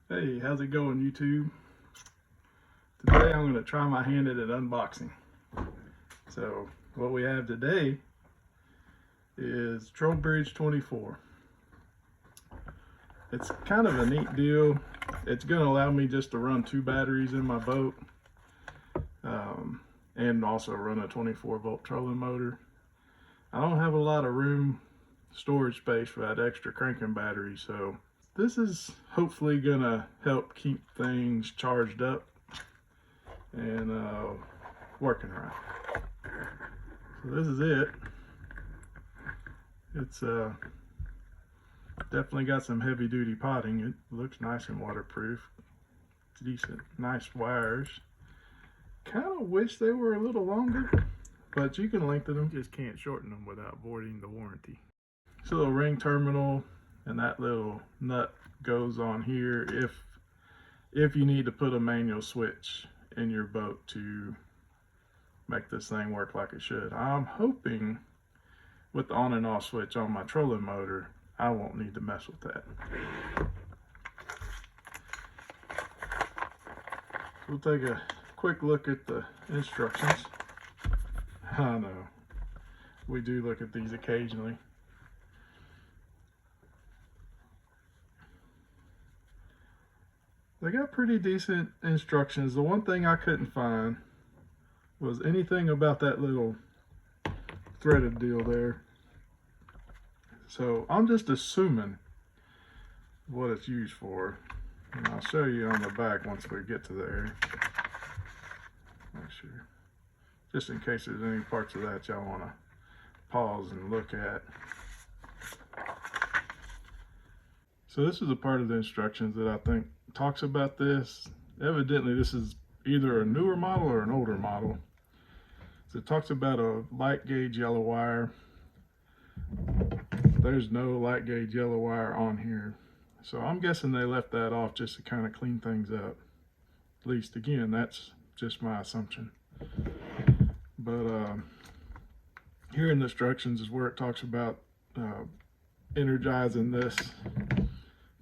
Hey, how's it going, YouTube? Today I'm going to try my hand at an unboxing. So what we have today is Trollbridge 24. It's kind of a neat deal. It's going to allow me just to run 2 batteries in my boat and also run a 24-volt trolling motor. I don't have a lot of storage space for that extra cranking battery, so this is hopefully going to help keep things charged up and working right. So this is it. It's definitely got some heavy duty potting. It looks nice and waterproof. It's decent, nice wires. Kind of wish they were a little longer, but you can lengthen them, just can't shorten them without voiding the warranty. It's a little ring terminal, and that little nut goes on here if you need to put a manual switch in your boat to make this thing work like it should. I'm hoping with the on and off switch on my trolling motor, I won't need to mess with that. We'll take a quick look at the instructions. I know, we do look at these occasionally. They got pretty decent instructions. The one thing I couldn't find was anything about that little threaded deal there. So I'm just assuming what it's used for. And I'll show you on the back once we get to there. Make sure. Just in case there's any parts of that y'all want to pause and look at. So this is a part of the instructions that I think talks about this. Evidently this is either a newer model or an older model. So it talks about a light gauge yellow wire. There's no light gauge yellow wire on here. So I'm guessing they left that off just to kind of clean things up. At least, again, that's just my assumption. But here in the instructions is where it talks about energizing this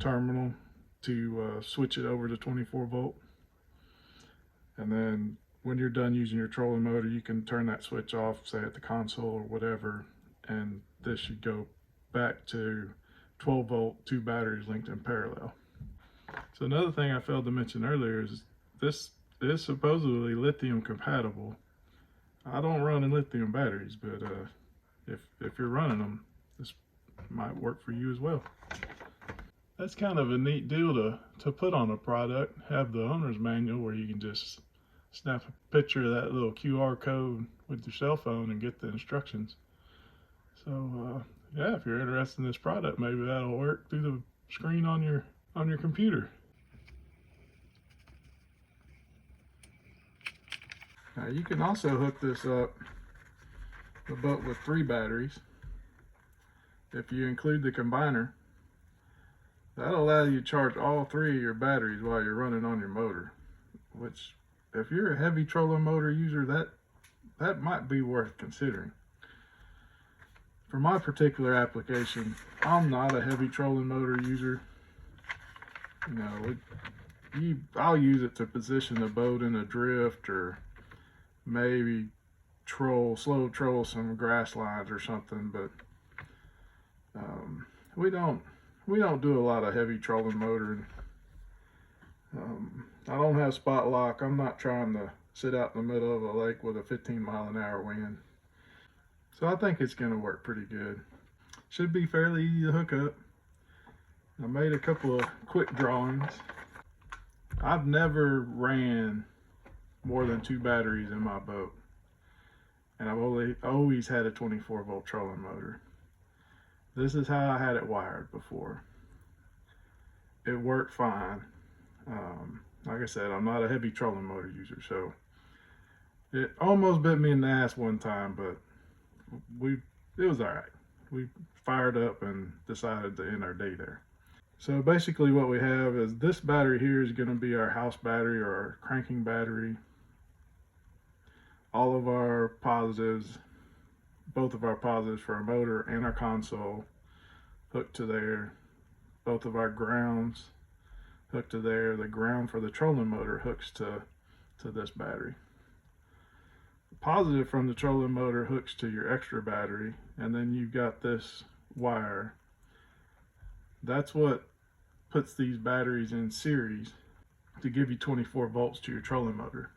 terminal to switch it over to 24 volt. And then when you're done using your trolling motor, you can turn that switch off, say at the console or whatever, and this should go back to 12 volt, 2 batteries linked in parallel. So another thing I failed to mention earlier is this is supposedly lithium compatible. I don't run in lithium batteries, but if you're running them, this might work for you as well. That's kind of a neat deal to put on a product. Have the owner's manual where you can just snap a picture of that little QR code with your cell phone and get the instructions. So yeah, if you're interested in this product, maybe that'll work through the screen on your computer. Now you can also hook this up the boat with 3 batteries. If you include the combiner, that'll allow you to charge all 3 of your batteries while you're running on your motor, which if you're a heavy trolling motor user, that might be worth considering. For my particular application, I'm not a heavy trolling motor user. You know, I'll use it to position the boat in a drift or maybe slow troll some grass lines or something, but we don't do a lot of heavy trolling motoring. I don't have spot lock. I'm not trying to sit out in the middle of a lake with a 15-mile-an-hour wind. So I think it's going to work pretty good. Should be fairly easy to hook up. I made a couple of quick drawings. I've never ran more than 2 batteries in my boat, and I've always had a 24 volt trolling motor. This is how I had it wired before. It worked fine. Like I said, I'm not a heavy trolling motor user, so it almost bit me in the ass one time, but it was all right. We fired up and decided to end our day there. So basically what we have is this battery here is going to be our house battery or our cranking battery. All of our positives, both of our positives for our motor and our console hooked to there. Both of our grounds hooked to there. The ground for the trolling motor hooks to this battery. The positive from the trolling motor hooks to your extra battery, and then you've got this wire. That's what puts these batteries in series to give you 24 volts to your trolling motor.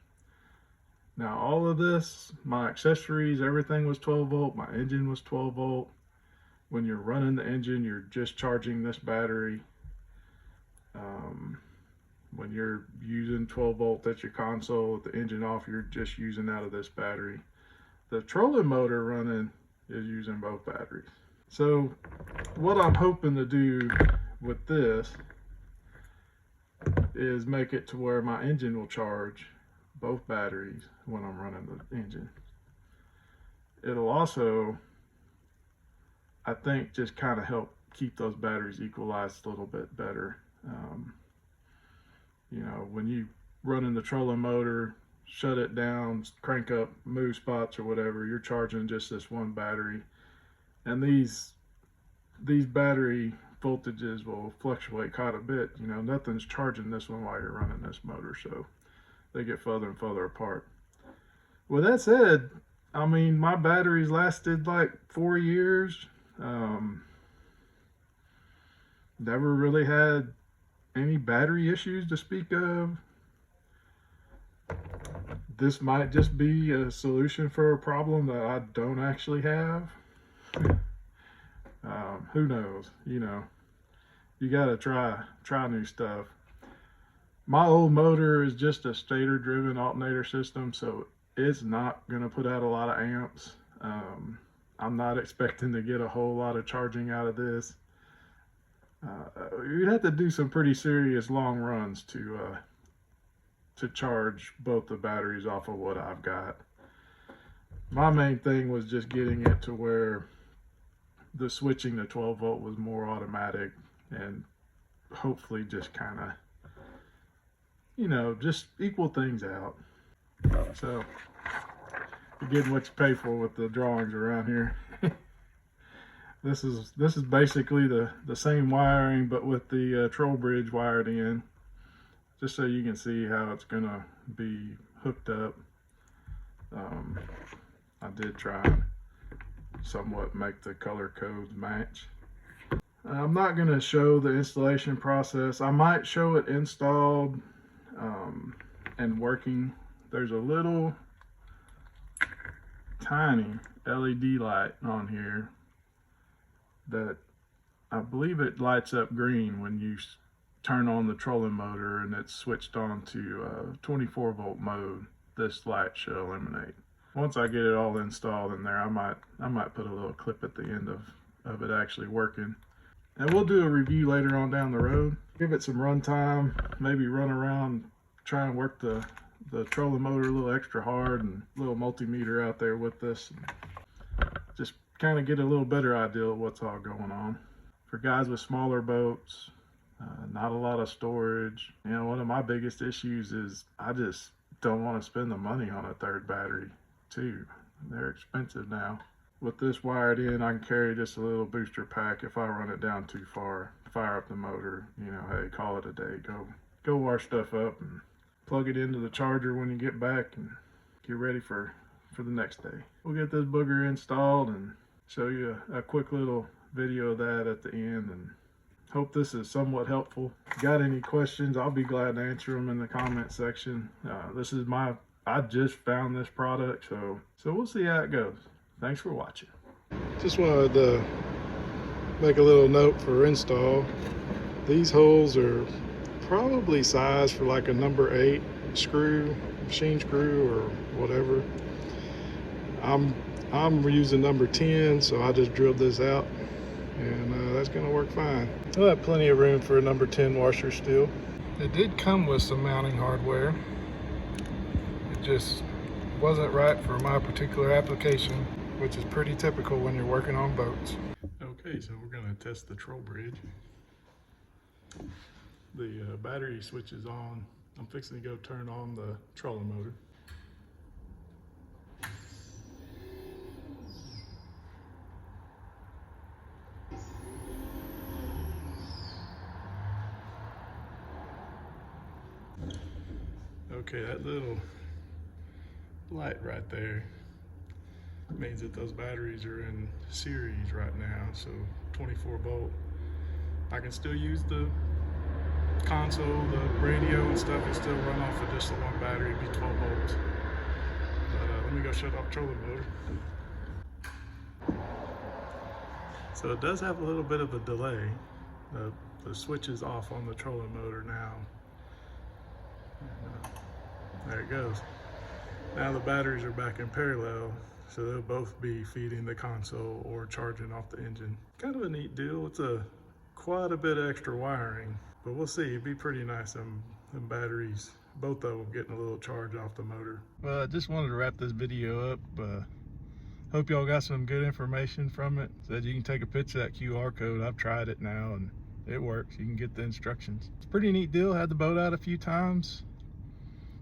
Now all of this, my accessories, everything was 12 volt, my engine was 12 volt. When you're running the engine, you're just charging this battery. When you're using 12 volt at your console with the engine off, you're just using out of this battery. The trolling motor running is using both batteries. So what I'm hoping to do with this is make it to where my engine will charge both batteries when I'm running the engine. It'll also, I think, just kind of help keep those batteries equalized a little bit better. You know, when you running the trolling motor, shut it down, crank up move spots or whatever, you're charging just this one battery, and these battery voltages will fluctuate quite a bit. You know, nothing's charging this one while you're running this motor, so they get further and further apart. With that said, I mean, my batteries lasted like 4 years. Never really had any battery issues to speak of. This might just be a solution for a problem that I don't actually have. Who knows? You know, you gotta try new stuff. My old motor is just a stator driven alternator system, so it's not gonna put out a lot of amps. I'm not expecting to get a whole lot of charging out of this. You'd have to do some pretty serious long runs to charge both the batteries off of what I've got. My main thing was just getting it to where the switching to 12 volt was more automatic, and hopefully just kind of, you know, just equal things out. So you're getting what you pay for with the drawings around here. This is basically the same wiring, but with the Trollbridge wired in, just so you can see how it's gonna be hooked up. I did try and somewhat make the color codes match. I'm not gonna show the installation process. I might show it installed and working. There's a little tiny LED light on here that I believe it lights up green when you turn on the trolling motor and it's switched on to 24 volt mode. This light should illuminate. Once I get it all installed in there, I might put a little clip at the end of it actually working. And we'll do a review later on down the road. Give it some run time, maybe run around, try and work the trolling motor a little extra hard, and a little multimeter out there with this. Just kind of get a little better idea of what's all going on. For guys with smaller boats, not a lot of storage. You know, one of my biggest issues is I just don't want to spend the money on a third battery too. They're expensive now. With this wired in, I can carry just a little booster pack if I run it down too far. Fire up the motor, you know, hey, call it a day. Go wire stuff up and plug it into the charger when you get back and get ready for the next day. We'll get this booger installed and show you a quick little video of that at the end, and hope this is somewhat helpful. If you got any questions, I'll be glad to answer them in the comment section. I just found this product, so we'll see how it goes. Thanks for watching. Just wanted to make a little note for install. These holes are probably sized for like a number 8 screw, machine screw or whatever. I'm using number 10, so I just drilled this out, and that's gonna work fine. I have plenty of room for a number 10 washer still. It did come with some mounting hardware. It just wasn't right for my particular application, which is pretty typical when you're working on boats. Okay, so we're gonna test the Trollbridge. The battery switch is on. I'm fixing to go turn on the trolling motor. Okay, that little light right there means that those batteries are in series right now, so 24 volt. I can still use the console, the radio and stuff, and still run off of just the one battery, it'd be 12 volts. But let me go shut off trolling motor. So it does have a little bit of a delay. The switch is off on the trolling motor now. And, there it goes. Now the batteries are back in parallel, so they'll both be feeding the console or charging off the engine. Kind of a neat deal. It's quite a bit of extra wiring, but we'll see. It'd be pretty nice, them batteries, both of them getting a little charge off the motor. Well, I just wanted to wrap this video up. Hope y'all got some good information from it. Said you can take a picture of that QR code. I've tried it now and it works. You can get the instructions. It's a pretty neat deal. Had the boat out a few times.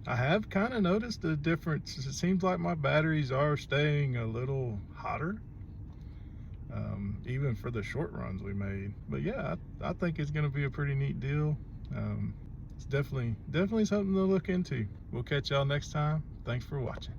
I have kind of noticed a difference. It seems like my batteries are staying a little hotter, even for the short runs we made. But yeah, I think it's going to be a pretty neat deal. It's definitely something to look into. We'll catch y'all next time. Thanks for watching.